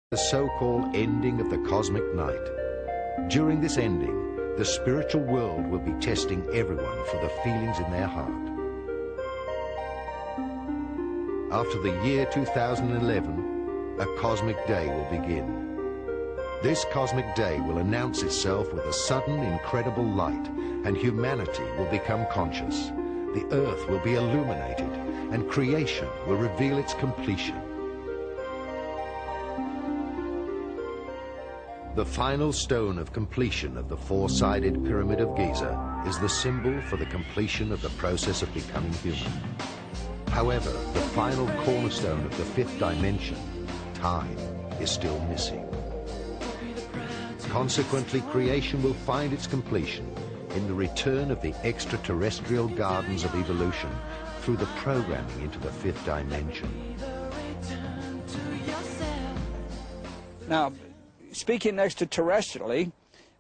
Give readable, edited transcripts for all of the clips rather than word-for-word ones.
The so-called ending of the cosmic night. During this ending, the spiritual world will be testing everyone for the feelings in their heart. After the year 2011, a cosmic day will begin. This cosmic day will announce itself with a sudden, incredible light, and humanity will become conscious. The earth will be illuminated, and creation will reveal its completion. The final stone of completion of the four-sided Pyramid of Giza is the symbol for the completion of the process of becoming human. However, the final cornerstone of the fifth dimension, time, is still missing. Consequently, creation will find its completion in the return of the extraterrestrial gardens of evolution through the programming into the fifth dimension. Now, speaking extraterrestrially,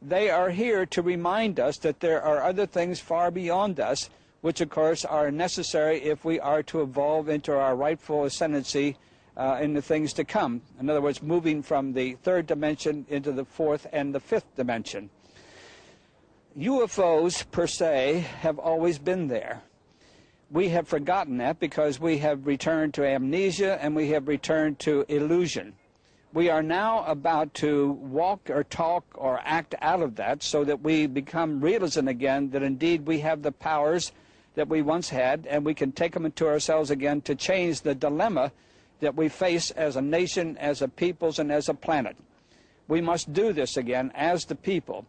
they are here to remind us that there are other things far beyond us, which of course are necessary if we are to evolve into our rightful ascendancy in the things to come. In other words, moving from the third dimension into the fourth and the fifth dimension. UFOs, per se, have always been there. We have forgotten that because we have returned to amnesia and we have returned to illusion. We are now about to walk or talk or act out of that so that we become realism again, that indeed we have the powers that we once had, and we can take them into ourselves again to change the dilemma that we face as a nation, as a peoples, and as a planet. We must do this again as the people.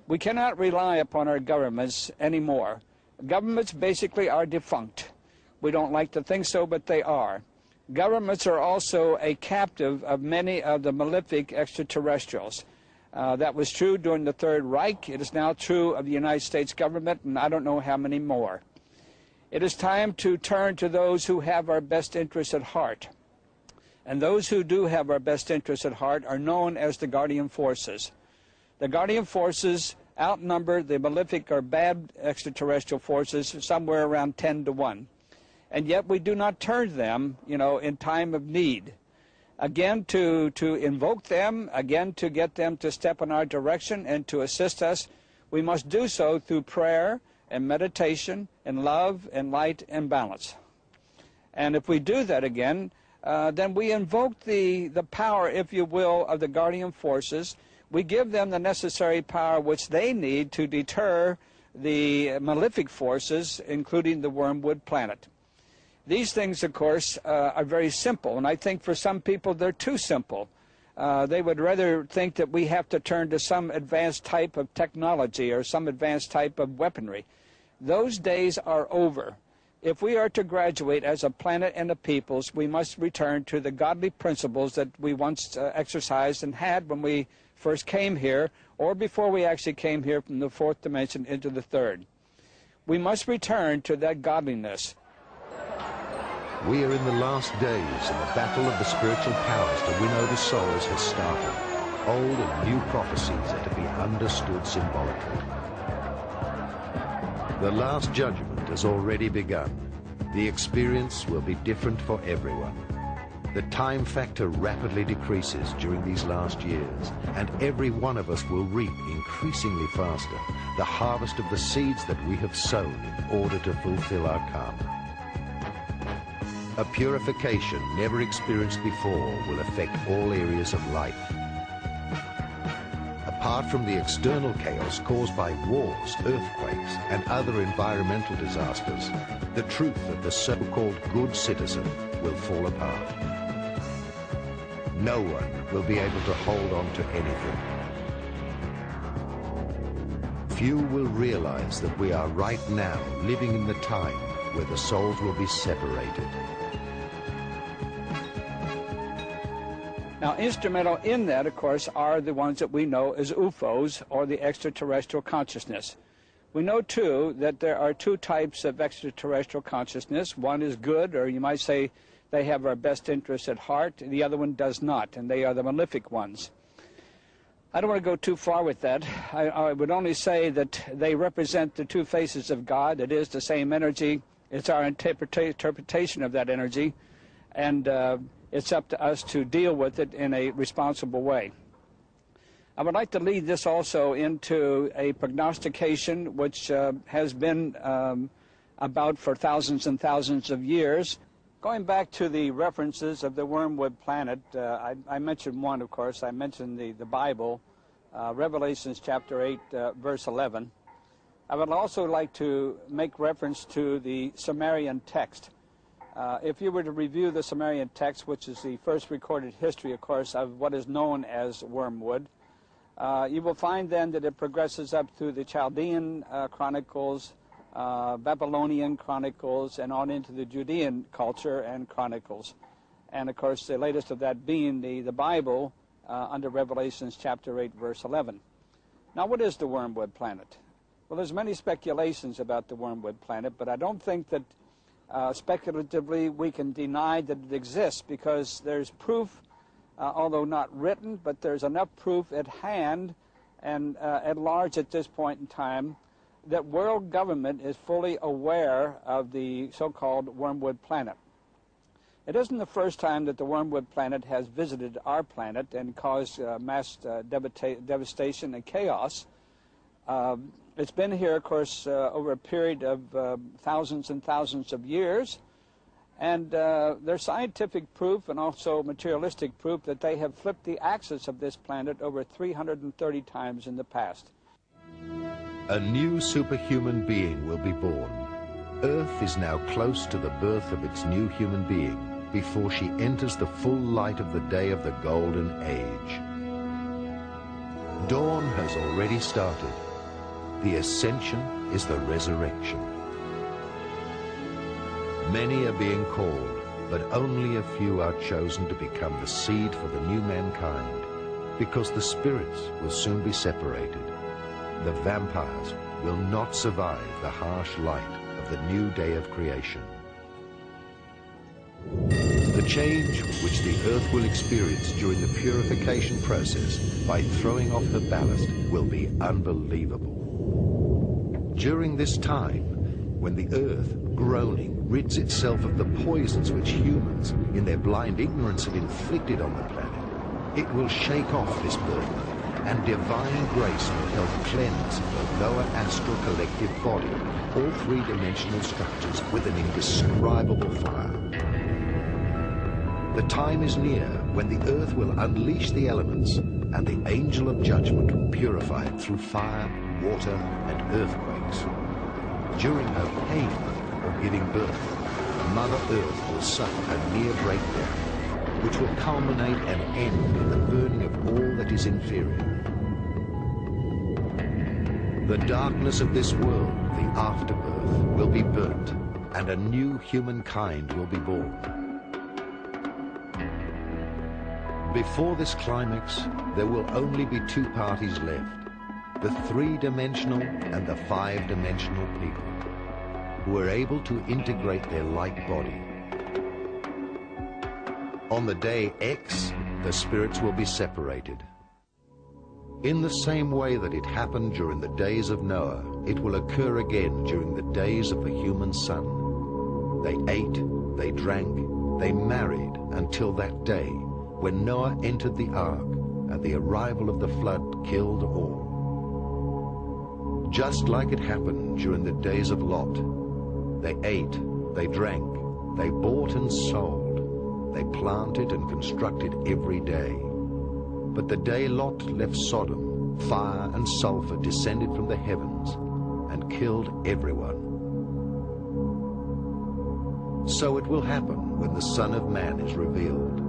We cannot rely upon our governments anymore. Governments basically are defunct. We don't like to think so, but they are. Governments are also a captive of many of the malefic extraterrestrials. That was true during the Third Reich. It is now true of the United States government, and I don't know how many more. It is time to turn to those who have our best interests at heart. And those who do have our best interests at heart are known as the Guardian Forces. The Guardian Forces outnumber the malefic or bad extraterrestrial forces somewhere around 10 to 1. And yet we do not turn to them, in time of need. Again, to invoke them, again to get them to step in our direction and to assist us, we must do so through prayer and meditation and love and light and balance. And if we do that again, then we invoke the power, if you will, of the Guardian Forces. We give them the necessary power which they need to deter the malefic forces, including the wormwood planet. These things, of course, are very simple, and I think for some people they're too simple. They would rather think that we have to turn to some advanced type of technology or some advanced type of weaponry. Those days are over. If we are to graduate as a planet and a peoples, we must return to the godly principles that we once exercised and had when we first came here, or before we actually came here from the fourth dimension into the third. We must return to that godliness. We are in the last days, and the battle of the spiritual powers to win over souls has started. Old and new prophecies are to be understood symbolically. The last judgment has already begun. The experience will be different for everyone. The time factor rapidly decreases during these last years, and every one of us will reap increasingly faster the harvest of the seeds that we have sown in order to fulfill our karma. A purification never experienced before will affect all areas of life. Apart from the external chaos caused by wars, earthquakes, and other environmental disasters, the truth of the so-called good citizen will fall apart. No one will be able to hold on to anything. Few will realize that we are right now living in the time where the souls will be separated. Now, instrumental in that, of course, are the ones that we know as UFOs, or the extraterrestrial consciousness. We know, too, that there are two types of extraterrestrial consciousness. One is good, or you might say they have our best interests at heart. The other one does not, and they are the malefic ones. I don't want to go too far with that. I would only say that they represent the two faces of God. It is the same energy. It's our interpretation of that energy. And It's up to us to deal with it in a responsible way. I would like to lead this also into a prognostication which has been about for thousands and thousands of years. Going back to the references of the wormwood planet, I mentioned one, of course. I mentioned the Bible, Revelations chapter 8, verse 11. I would also like to make reference to the Sumerian text. If you were to review the Sumerian text, which is the first recorded history, of course, of what is known as wormwood, you will find then that it progresses up through the Chaldean chronicles, Babylonian chronicles, and on into the Judean culture and chronicles. And of course the latest of that being the Bible under Revelations chapter 8 verse 11. Now what is the wormwood planet? Well, there's many speculations about the wormwood planet, but I don't think that speculatively we can deny that it exists, because there's proof, although not written, but there's enough proof at hand and at large at this point in time that world government is fully aware of the so-called wormwood planet. It isn't the first time that the wormwood planet has visited our planet and caused mass devastation and chaos. It's been here, of course, over a period of thousands and thousands of years, and there's scientific proof and also materialistic proof that they have flipped the axis of this planet over 330 times in the past. A new superhuman being will be born. Earth is now close to the birth of its new human being before she enters the full light of the day of the golden age. Dawn has already started. The ascension is the resurrection. Many are being called, but only a few are chosen to become the seed for the new mankind, because the spirits will soon be separated. The vampires will not survive the harsh light of the new day of creation. The change which the earth will experience during the purification process by throwing off the ballast will be unbelievable. During this time, when the earth, groaning, rids itself of the poisons which humans, in their blind ignorance, have inflicted on the planet, it will shake off this burden, and divine grace will help cleanse the lower astral collective body, all three-dimensional structures, with an indescribable fire. The time is near when the earth will unleash the elements, and the angel of judgment will purify it through fire, water, and earthquakes. During her pain or giving birth, Mother Earth will suffer a near breakdown, which will culminate and end in the burning of all that is inferior. The darkness of this world, the afterbirth, will be burnt, and a new humankind will be born. Before this climax, there will only be two parties left, the three-dimensional and the five-dimensional people, who are able to integrate their light body. On the day X, the spirits will be separated. In the same way that it happened during the days of Noah, it will occur again during the days of the human son. They ate, they drank, they married until that day when Noah entered the ark and the arrival of the flood killed all. Just like it happened during the days of Lot, they ate, they drank, they bought and sold, they planted and constructed every day. But the day Lot left Sodom, fire and sulfur descended from the heavens and killed everyone. So it will happen when the Son of Man is revealed.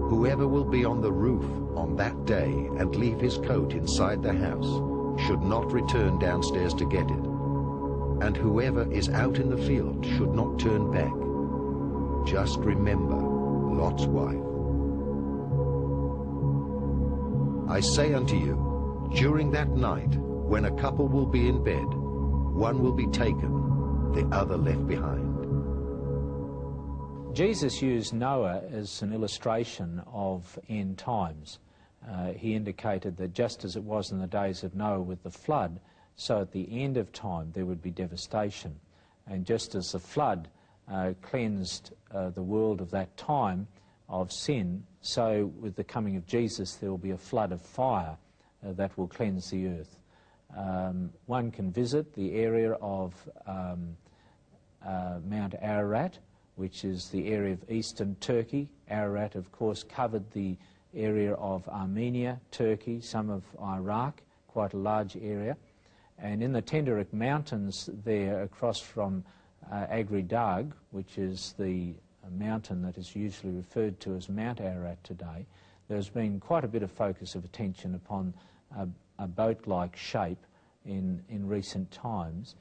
Whoever will be on the roof on that day and leave his coat inside the house should not return downstairs to get it. And whoever is out in the field should not turn back. Just remember Lot's wife. I say unto you, during that night, when a couple will be in bed, one will be taken, the other left behind. Jesus used Noah as an illustration of end times. He indicated that just as it was in the days of Noah with the flood, so at the end of time there would be devastation. And just as the flood cleansed the world of that time, of sin, so with the coming of Jesus there will be a flood of fire that will cleanse the earth. One can visit the area of Mount Ararat, which is the area of eastern Turkey. Ararat, of course, covered the area of Armenia, Turkey, some of Iraq, quite a large area. And in the Tenderek Mountains there, across from Agri-Dag, which is the mountain that is usually referred to as Mount Ararat today, there's been quite a bit of focus of attention upon a boat-like shape in recent times.